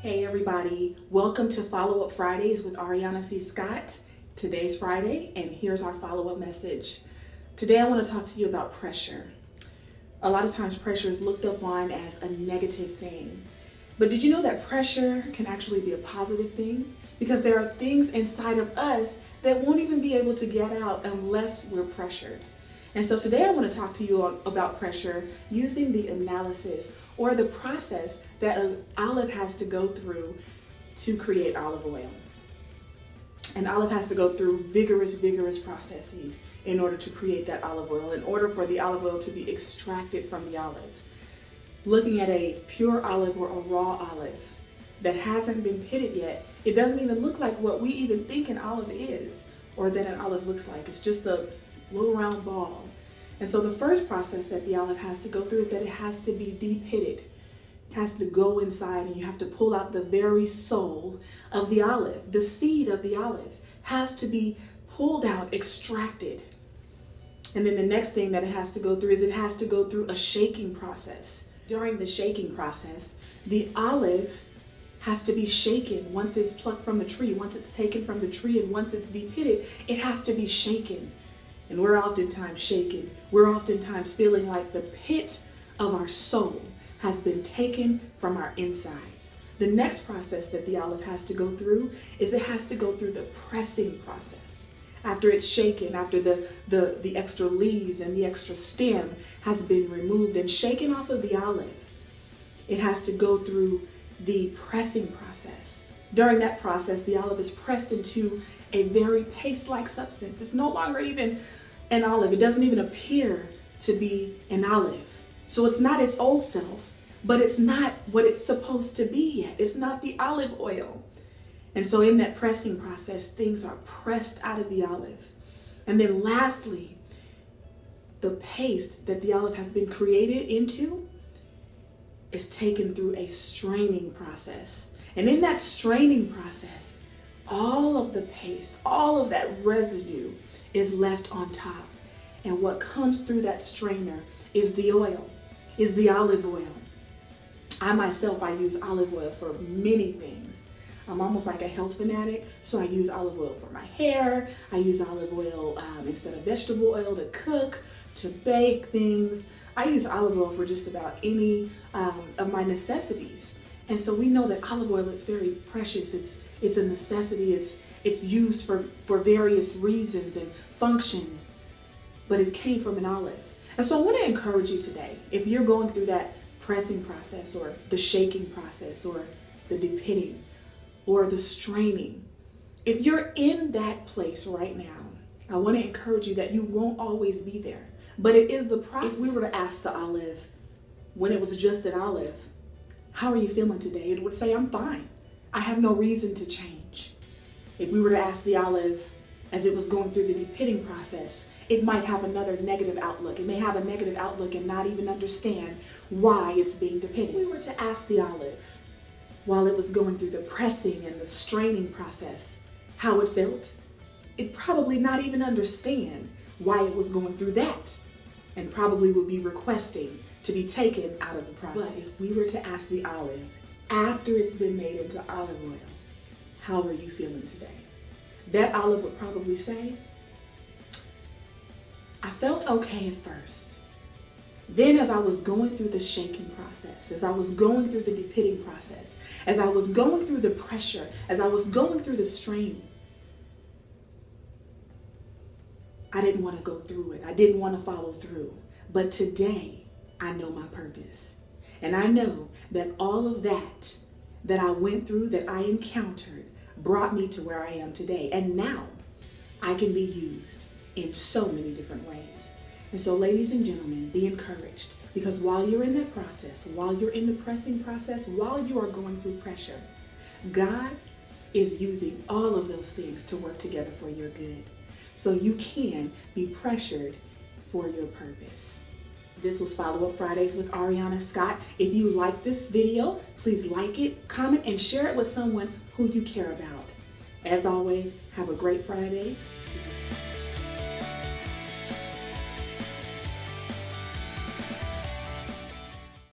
Hey everybody, welcome to Follow Up Fridays with Ariana C. Scott. Today's Friday and here's our follow-up message. Today I want to talk to you about pressure. A lot of times pressure is looked upon as a negative thing. But did you know that pressure can actually be a positive thing? Because there are things inside of us that won't even be able to get out unless we're pressured. And so today I want to talk to you about pressure using the analysis or the process that an olive has to go through to create olive oil. An olive has to go through vigorous processes in order to create that olive oil, in order for the olive oil to be extracted from the olive. Looking at a pure olive or a raw olive that hasn't been pitted yet, it doesn't even look like what we even think an olive is or that an olive looks like. It's just a little round ball. And so the first process that the olive has to go through is that it has to be de-pitted. It has to go inside and you have to pull out the very soul of the olive. The seed of the olive has to be pulled out, extracted. And then the next thing that it has to go through is it has to go through a shaking process. During the shaking process, the olive has to be shaken once it's plucked from the tree, once it's taken from the tree, and once it's de-pitted, it has to be shaken. And we're oftentimes shaken. We're oftentimes feeling like the pit of our soul has been taken from our insides. The next process that the olive has to go through is it has to go through the pressing process. After it's shaken, after the extra leaves and the extra stem has been removed and shaken off of the olive, it has to go through the pressing process. During that process, the olive is pressed into a very paste-like substance. It's no longer even an olive. It doesn't even appear to be an olive. So it's not its old self, but it's not what it's supposed to be yet. It's not the olive oil. And so in that pressing process, things are pressed out of the olive. And then lastly, the paste that the olive has been created into is taken through a straining process. And in that straining process, all of the paste, all of that residue is left on top. And what comes through that strainer is the oil, is the olive oil. I myself, I use olive oil for many things. I'm almost like a health fanatic, so I use olive oil for my hair. I use olive oil instead of vegetable oil to cook, to bake things. I use olive oil for just about any of my necessities. And so we know that olive oil is very precious. It's a necessity. It's used for various reasons and functions, but it came from an olive. And so I want to encourage you today, if you're going through that pressing process or the shaking process or the de-pitting or the straining, if you're in that place right now, I want to encourage you that you won't always be there, but it is the process. If we were to ask the olive when it was just an olive, how are you feeling today? It would say, I'm fine. I have no reason to change. If we were to ask the olive as it was going through the de-pitting process, it might have another negative outlook. It may have a negative outlook and not even understand why it's being de-pitted. If we were to ask the olive while it was going through the pressing and the straining process how it felt, it'd probably not even understand why it was going through that and probably would be requesting to be taken out of the process. But if we were to ask the olive after it's been made into olive oil, how are you feeling today? That olive would probably say, I felt okay at first. Then as I was going through the shaking process, as I was going through the de-pitting process, as I was going through the pressure, as I was going through the strain, I didn't want to go through it. I didn't want to follow through. But today, I know my purpose. And I know that all of that I went through, that I encountered, brought me to where I am today. And now I can be used in so many different ways. And so ladies and gentlemen, be encouraged, because while you're in that process, while you're in the pressing process, while you are going through pressure, God is using all of those things to work together for your good. So you can be pressured for your purpose. This was Follow Up Fridays with Ariana Scott. If you like this video, please like it, comment, and share it with someone who you care about. As always, have a great Friday.